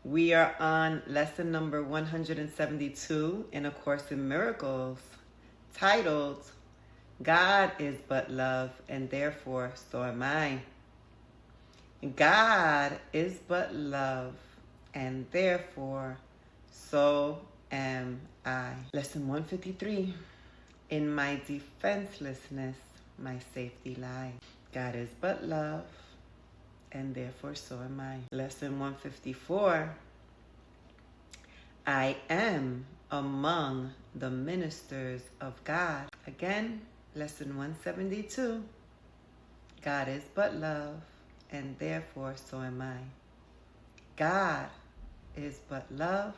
We are on lesson number 172 in A Course in Miracles, titled, God is but love, and therefore so am I. God is but love, and therefore so am I. Lesson 153. In my defenselessness, my safety lies. God is but love, and therefore so am I. Lesson 154. I am among the ministers of God. Again, lesson 172. God is but love, and therefore so am I. God is but love,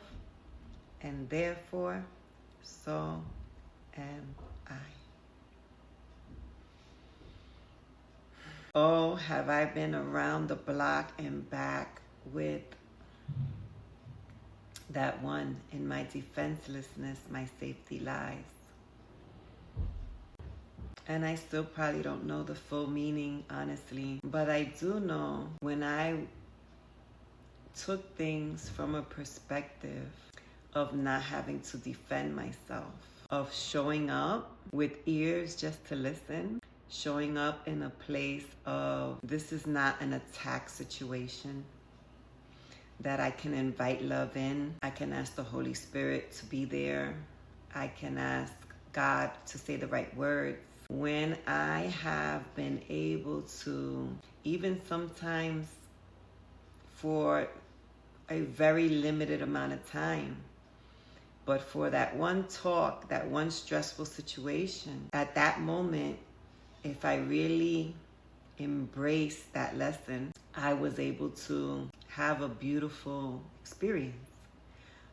and therefore so am I. Oh, have I been around the block and back with that one, in my defenselessness, my safety lies. And I still probably don't know the full meaning, honestly. But I do know when I took things from a perspective of not having to defend myself, of showing up with ears just to listen, showing up in a place of this is not an attack situation, that I can invite love in. I can ask the Holy Spirit to be there. I can ask God to say the right words. When I have been able to, even sometimes for a very limited amount of time, but for that one talk, that one stressful situation, at that moment, if I really embrace that lesson, I was able to have a beautiful experience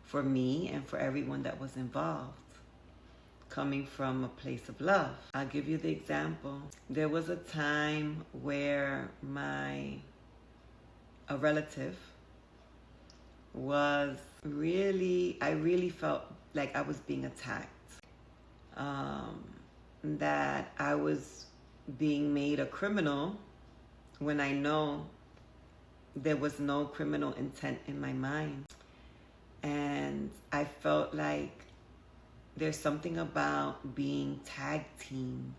for me and for everyone that was involved, coming from a place of love. I'll give you the example. There was a time where a relative was I really felt like I was being attacked, that I was being made a criminal when I know there was no criminal intent in my mind. And I felt like there's something about being tag teamed.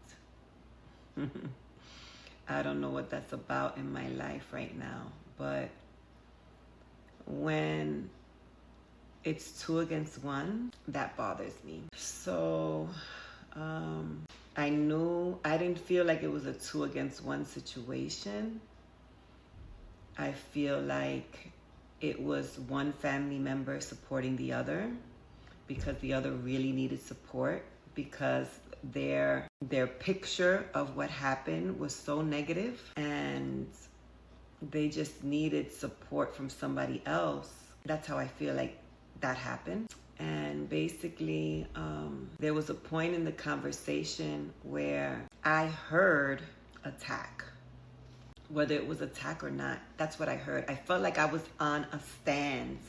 I don't know what that's about in my life right now, but when it's 2 against 1, that bothers me. So I didn't feel like it was a 2 against 1 situation. I feel like it was one family member supporting the other because the other really needed support, because their picture of what happened was so negative and they just needed support from somebody else. That's how I feel like that happened. And basically, there was a point in the conversation where I heard attack. Whether it was attack or not, that's what I heard. I felt like I was on a stand.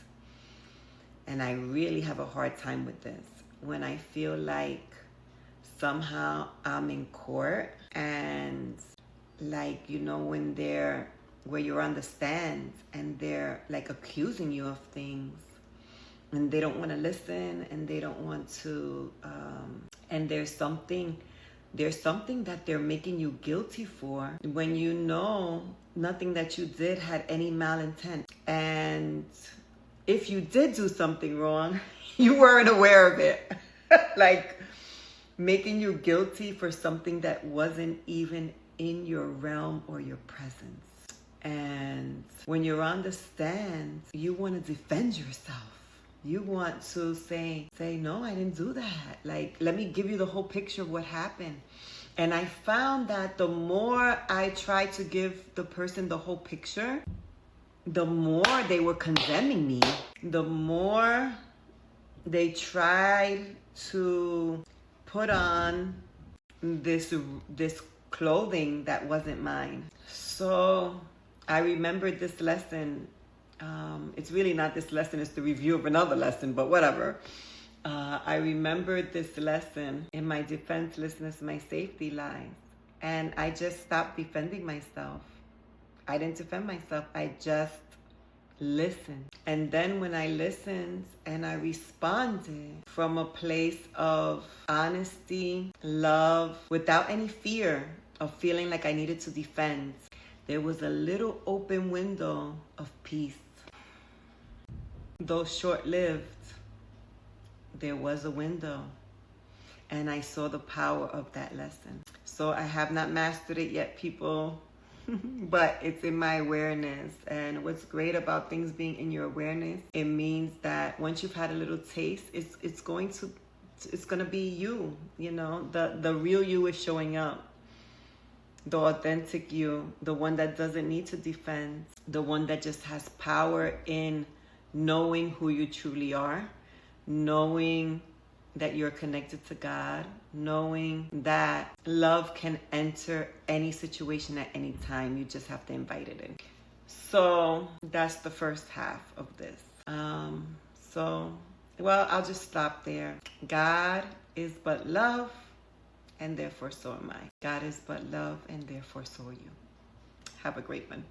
And I really have a hard time with this. When I feel like somehow I'm in court and like, where you're on the stand and they're like accusing you of things and they don't want to listen and they don't want to, and there's something that they're making you guilty for when you know nothing that you did had any malintent. And if you did do something wrong, you weren't aware of it. Like making you guilty for something that wasn't even in your realm or your presence. And when you're on the stand, you want to defend yourself. You want to say, no, I didn't do that. Like, let me give you the whole picture of what happened. And I found that the more I tried to give the person the whole picture, the more they were condemning me, the more they tried to put on this clothing that wasn't mine. So I remembered this lesson. It's really not this lesson, it's the review of another lesson, but whatever. I remembered this lesson in my defenselessness, my safety lies. And I just stopped defending myself. I didn't defend myself. I just listen. And then when I listened and I responded from a place of honesty, love, without any fear of feeling like I needed to defend, there was a little open window of peace. Though short-lived, there was a window. And I saw the power of that lesson. So I have not mastered it yet, people, but it's in my awareness. And what's great about things being in your awareness, it means that once you've had a little taste, it's going to be you. You know, the real you is showing up. The authentic you, the one that doesn't need to defend, the one that just has power in knowing who you truly are, knowing that you're connected to God, knowing that love can enter any situation at any time. You just have to invite it in. So that's the first half of this. I'll just stop there. God is but love, and therefore so am I. God is but love, and therefore so are you. Have a great one.